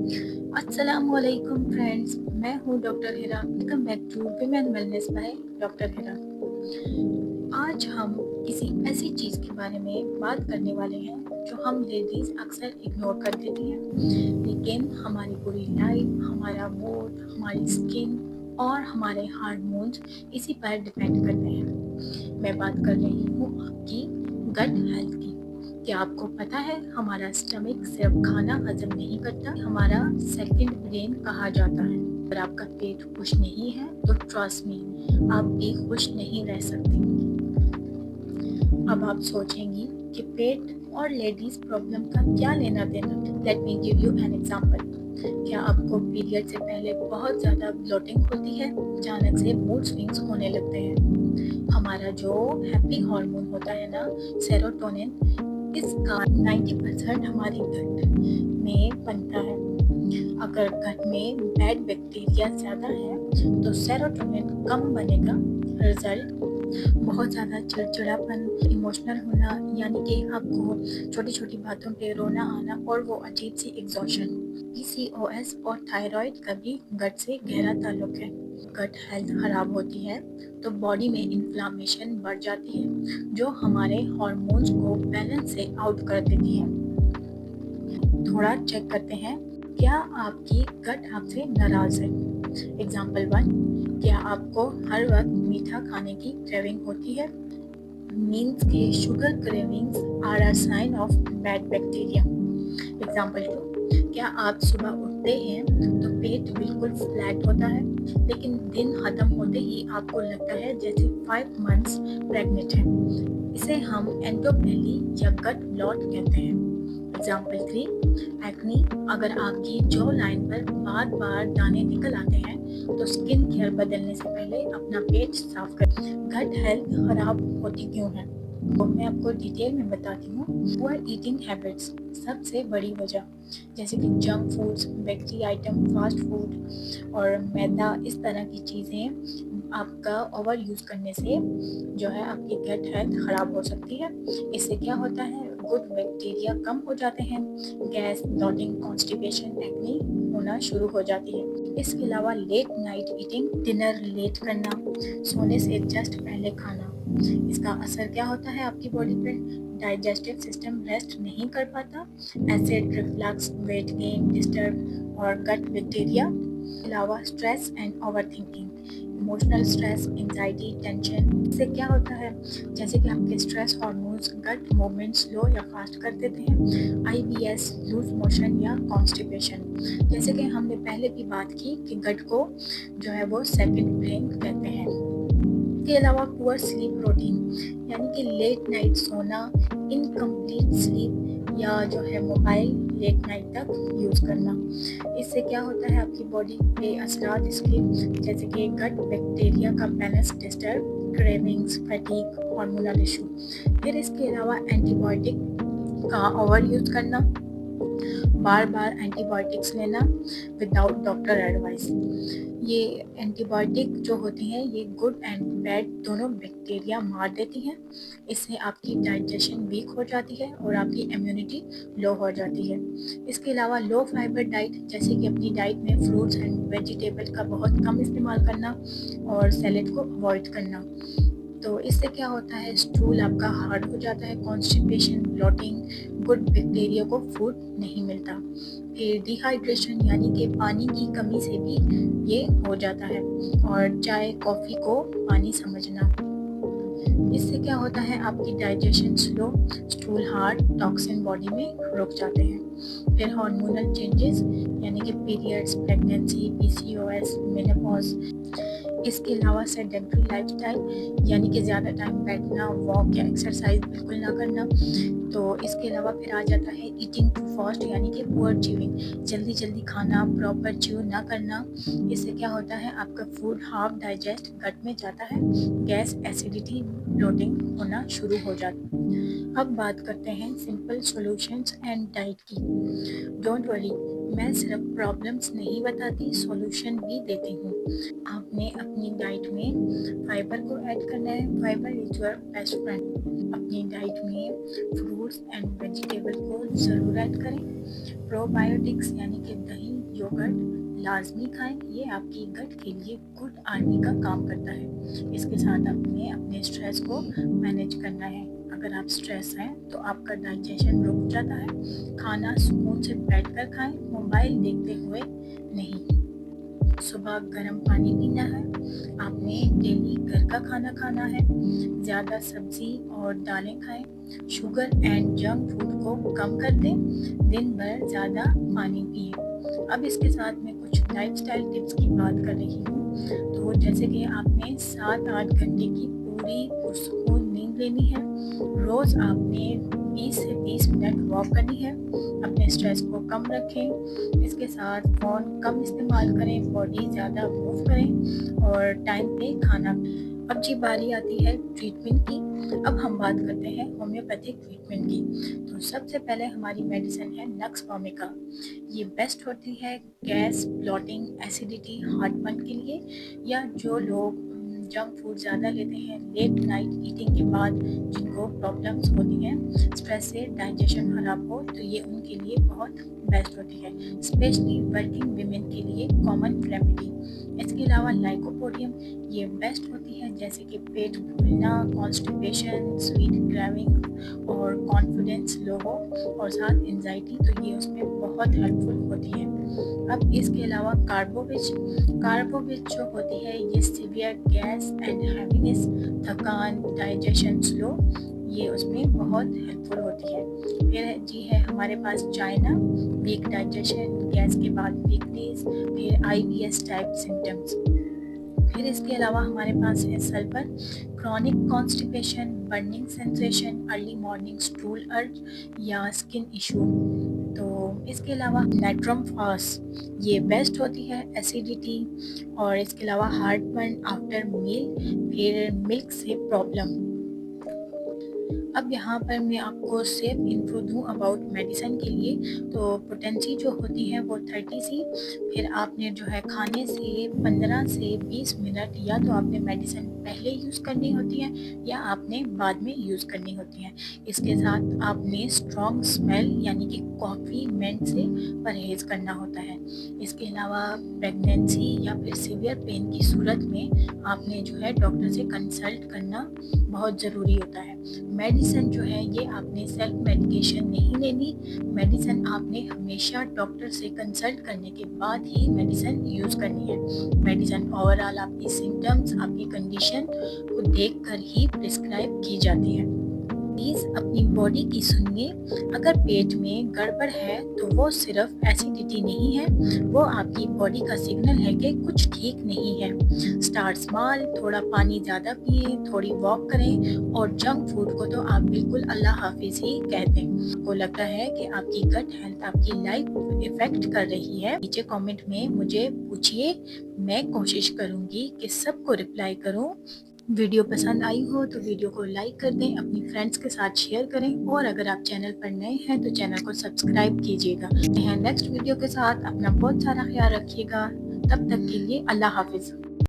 अस्सलामुअलैकुम फ्रेंड्स, मैं हूँ doctor Hira. Welcome back to women wellness by doctor Hira. आज हम किसी ऐसी चीज़ के बारे में बात करने वाले हैं जो हम लेडीज़ अक्सर इग्नोर कर देती हैं, लेकिन हमारी पूरी लाइफ, हमारा मूड, हमारी स्किन और हमारे हार्मोन्स इसी पर डिपेंड करते हैं। मैं बात कर रही हूँ आपकी गट हेल्थ की। क्या आपको पता है हमारा स्टमक सिर्फ खाना हजम नहीं करता, हमारा सेकंड ब्रेन कहा जाता है। अगर आपका पेट खुश नहीं है तो ट्रस्ट मी, आप भी खुश नहीं रह सकती। अब आप सोचेंगी कि पेट और लेडीज प्रॉब्लम का क्या लेना देना। Let me give you an example. क्या आपको पीरियड से पहले बहुत ज़्यादा ब्लोटिंग होती है? अचानक से मूड स्विंग्स होने लगते हैं। हमारा जो हैप्पी हार्मोन होता है ना, सेरोटोनिन, इसका 90% हमारी गट में बनता है। अगर गट में बैड बैक्टीरिया ज़्यादा है तो सेरोटोनिन कम बनेगा। रिजल्ट बहुत ज़्यादा चिड़चिड़ापन, इमोशनल होना, यानी कि आपको छोटी छोटी बातों पे रोना आना और वो अजीब सी एग्जॉशन। पीसीओएस और थायराइड का भी गट से गहरा ताल्लुक है। गट हेल्थ खराब होती है तो बॉडी में इन्फ्लामेशन बढ़ जाती है जो हमारे हार्मोन्स को बैलेंस से आउट कर देती है। थोड़ा चेक करते हैं, क्या आपकी गट आपसे नाराज है? एग्जाम्पल 1, क्या आपको हर वक्त मीठा खाने की क्रेविंग होती है? मीन्स के sugar cravings are a sign of bad bacteria. Example 2, क्या आप सुबह उठते हैं तो पेट बिल्कुल फ्लैट होता है, लेकिन दिन खत्म होते ही आपको लगता है जैसे 5 मंथ्स प्रेग्नेंट है? इसे हम एंडोपेली या गट ब्लॉट कहते हैं। Example 3, acne. अगर आपकी जॉ लाइन पर बार बार दाने निकल आते हैं तो स्किन केयर बदलने से पहले अपना पेट साफ करें। गट हेल्थ खराब होती क्यों है? तो मैं आपको डिटेल में बताती हूँ। पुअर ईटिंग हैबिट्स सबसे बड़ी वजह, जैसे कि junk foods, bakery item, fast food और मैदा, इस तरह की चीज़ें आपका ओवर यूज़ करने से जो है आपकी गट हेल्थ ख़राब हो सकती है। इससे क्या होता है, गुड बैक्टीरिया कम हो जाते हैं, गैस, ब्लॉटिंग, कॉन्स्टिपेशन, एक्नी होना शुरू हो जाती है। इसके अलावा late night eating, dinner late करना, सोने से जस्ट पहले खाना, इसका असर क्या होता है आपकी बॉडी पे? डाइजेस्टिव सिस्टम रेस्ट नहीं कर पाता, acid reflux, weight gain, disturb और गट बैक्टीरिया। अलावा stress and over thinking, emotional stress, anxiety, tension, इससे क्या होता है, जैसे कि आपके स्ट्रेस हार्मोन्स गट मूवमेंट स्लो या फास्ट कर देते हैं। आईबीएस, लूज मोशन या कॉन्स्टिपेशन, जैसे कि हमने पहले भी बात की कि गट को जो है वो सेकंड ब्रेन कहते हैं। इसके अलावा पुअर स्लीप रूटीन, यानी कि लेट नाइट सोना, इनकम्प्लीट स्लीप या जो है मोबाइल लेट नाइट तक यूज़ करना, इससे क्या होता है आपकी बॉडी पे असरात इसके, जैसे कि गट बैक्टीरिया का balance disturb, cravings, fatigue, hormonal issue. फिर इसके अलावा एंटीबायोटिक का ओवर यूज़ करना, बार बार एंटीबायोटिक्स लेना विदाउट डॉक्टर एडवाइस। ये एंटीबायोटिक जो होती हैं ये गुड एंड बैड दोनों बैक्टीरिया मार देती हैं। इससे आपकी डाइजेशन वीक हो जाती है और आपकी इम्यूनिटी लो हो जाती है। इसके अलावा लो फाइबर डाइट, जैसे कि अपनी डाइट में फ्रूट्स एंड वेजिटेबल का बहुत कम इस्तेमाल करना और सैलेड को अवॉइड करना। तो इससे क्या होता है, स्टूल आपका हार्ड हो जाता है, कॉन्स्टिपेशन, ब्लॉटिंग, गुड बैक्टीरिया को फूड नहीं मिलता। फिर डिहाइड्रेशन, यानी कि पानी की कमी से भी ये हो जाता है, और चाय कॉफ़ी को पानी समझना। इससे क्या होता है, आपकी digestion slow, stool hard, toxin body में रुक जाते हैं। फिर हार्मोनल चेंजेस, यानी कि पीरियड्स, प्रेगनेंसी, पीसीओएस, मेनोपॉज। इसके अलावा सेडेंटरी लाइफस्टाइल, यानी कि ज़्यादा टाइम बैठना, वॉक या एक्सरसाइज बिल्कुल ना करना। तो इसके अलावा फिर आ जाता है ईटिंग टू फास्ट, यानी कि पुअर च्यूइंग, जल्दी जल्दी खाना, प्रॉपर च्यू ना करना। इससे क्या होता है, आपका फूड हाफ डाइजेस्ट गट में जाता है, गैस, एसिडिटी, ब्लोटिंग होना शुरू हो जाता है। अब बात करते हैं सिंपल सॉल्यूशंस एंड डाइट की। डोंट वरी, मैं सिर्फ प्रॉब्लम्स नहीं बताती, सॉल्यूशन भी देती हूँ। आपने अपनी डाइट में फाइबर को ऐड करना है, fibre is your best friend. अपनी डाइट में फ्रूट्स एंड वेजिटेबल को ज़रूर ऐड करें। प्रोबायोटिक्स, यानी कि दही, योगर्ट लाजमी खाएं, ये आपकी गट के लिए गुड आर्मी का काम करता है। इसके साथ अपने स्ट्रेस को मैनेज करना है। अगर आप स्ट्रेस हैं तो आपका डाइजेशन रुक जाता है। खाना सुकून से बैठकर खाएं, मोबाइल देखते हुए नहीं। सुबह गर्म पानी पीना है। आपने डेली घर का खाना खाना है। ज़्यादा सब्जी और दालें खाएं। शुगर एंड जंक फूड को कम कर दें। दिन भर ज़्यादा पानी पिए। अब इसके साथ मैं कुछ लाइफस्टाइल टिप्स की बात कर रही हूँ। तो जैसे कि आपने 7-8 घंटे की पूरी पुरसकून नींद लेनी है। रोज़ आपने 20 से 30 मिनट वॉक करनी है। अपने स्ट्रेस को कम रखें। इसके साथ फ़ोन कम इस्तेमाल करें, बॉडी ज़्यादा मूव करें और टाइम पे खाना। अब जी बारी आती है ट्रीटमेंट की। अब हम बात करते हैं होम्योपैथिक ट्रीटमेंट की। तो सबसे पहले हमारी मेडिसिन है नक्स वोमिका। ये बेस्ट होती है गैस, ब्लॉटिंग, एसिडिटी, हार्टबर्न के लिए, या जो लोग जंक फूड ज़्यादा लेते हैं लेट नाइट ईटिंग के बाद, जिनको प्रॉब्लम्स होती हैं स्ट्रेस से, डाइजेशन खराब हो, तो ये उनके लिए बहुत बेस्ट होती है। स्पेशली वर्किंग वीमेन के लिए कॉमन रेमेडी। इसके अलावा लाइकोपोडियम ये बेस्ट होती है, जैसे कि पेट फूलना, कॉन्स्टिपेशन, स्वीट क्रेविंग और कॉन्फिडेंस लो हो और साथ एंजाइटी, तो ये उसमें बहुत हेल्पफुल होती है। अब इसके अलावा कार्बोविच जो होती है ये सीवियर गैस एंड हैवीनेस, थकान, डाइजेशन स्लो, ये उसमें बहुत हेल्पफुल होती है। फिर जी है हमारे पास चाइना, वीक डाइजेशन, गैस के बाद वीकनेस, फिर IBS टाइप सिम्टम्स। फिर इसके अलावा हमारे पास है sulphur, chronic constipation, burning sensation, early morning stool अर्ज या स्किन इशू। तो इसके अलावा नेट्रम फास ये बेस्ट होती है एसिडिटी और इसके अलावा हार्टबर्न आफ्टर मील, फिर मिल्क से प्रॉब्लम। अब यहाँ पर मैं आपको सेफ इन्फो दूँ अबाउट मेडिसिन के लिए। तो पोटेंसी जो होती है वो 30 सी। फिर आपने जो है खाने से 15 से 20 मिनट या तो आपने मेडिसिन पहले यूज़ करनी होती है या आपने बाद में यूज़ करनी होती है। इसके साथ आपने स्ट्रॉन्ग स्मेल यानी कि कॉफ़ी मेंट से परहेज़ करना होता है। इसके अलावा प्रेगनेंसी या फिर सीवियर पेन की सूरत में आपने जो है डॉक्टर से कंसल्ट करना बहुत ज़रूरी होता है। मेडिसिन जो है ये आपने सेल्फ मेडिकेशन नहीं लेनी। मेडिसिन आपने हमेशा डॉक्टर से कंसल्ट करने के बाद ही मेडिसिन यूज़ करनी है। मेडिसिन ओवरऑल आपकी सिम्टम्स, आपकी कंडीशन को देखकर ही प्रिस्क्राइब की जाती है। प्लीज़ अपनी बॉडी की सुनिए। अगर पेट में गड़बड़ है तो वो सिर्फ एसिडिटी नहीं है, वो आपकी बॉडी का सिग्नल है कि कुछ ठीक नहीं है। स्टार्ट स्मॉल, थोड़ा पानी ज़्यादा पिए, थोड़ी वॉक करें और जंक फूड को तो आप बिल्कुल अल्लाह हाफिज़ ही कह दें। आपको लगता है कि आपकी गट हेल्थ आपकी लाइफ इफ़ेक्ट कर रही है, नीचे कमेंट में मुझे पूछिए। मैं कोशिश करूँगी कि सबको रिप्लाई करूँ। वीडियो पसंद आई हो तो वीडियो को लाइक कर दें, अपनी फ्रेंड्स के साथ शेयर करें और अगर आप चैनल पर नए हैं तो चैनल को सब्सक्राइब कीजिएगा। नेक्स्ट वीडियो के साथ अपना बहुत सारा ख्याल रखिएगा। तब तक के लिए अल्लाह हाफिज़।